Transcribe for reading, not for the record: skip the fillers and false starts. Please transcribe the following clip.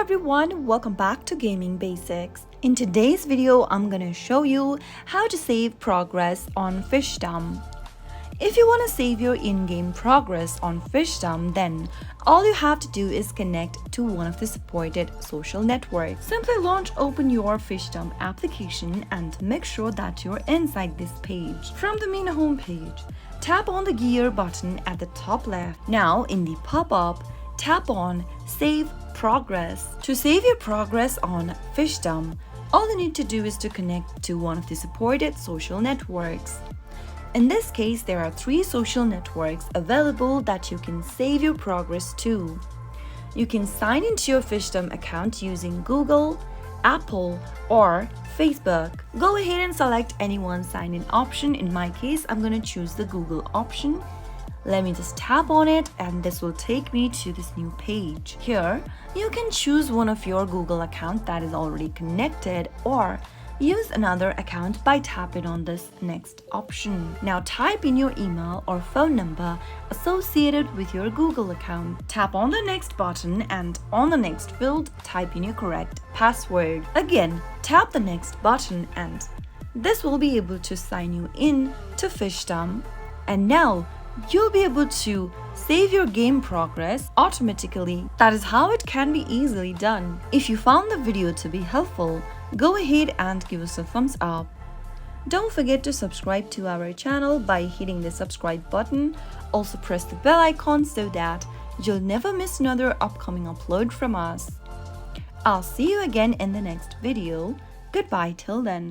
everyone, welcome back to Gaming Basics. In today's video, I'm gonna show you how to save progress on Fishdom. If you want to save your in-game progress on Fishdom, then all you have to do is connect to one of the supported social networks. Simply open your Fishdom application and make sure that you're inside this page. From the main home page, tap on the gear button at the top left. Now in the pop-up, tap on Save Progress. To save your progress on Fishdom, all you need to do is to connect to one of the supported social networks. In this case, there are 3 social networks available that you can save your progress to. You can sign into your Fishdom account using Google, Apple, or Facebook. Go ahead and select any one sign-in option. In my case, I'm going to choose the Google option. Let me just tap on it and this will take me to this new page. Here, you can choose one of your Google account that is already connected or use another account by tapping on this next option. Now type in your email or phone number associated with your Google account. Tap on the next button and on the next field, type in your correct password. Again, tap the next button and this will be able to sign you in to Fishdom. And now you'll be able to save your game progress automatically. That is how it can be easily done. If you found the video to be helpful, go ahead and give us a thumbs up. Don't forget to subscribe to our channel by hitting the subscribe button. Also press the bell icon so that you'll never miss another upcoming upload from us. I'll see you again in the next video. Goodbye till then.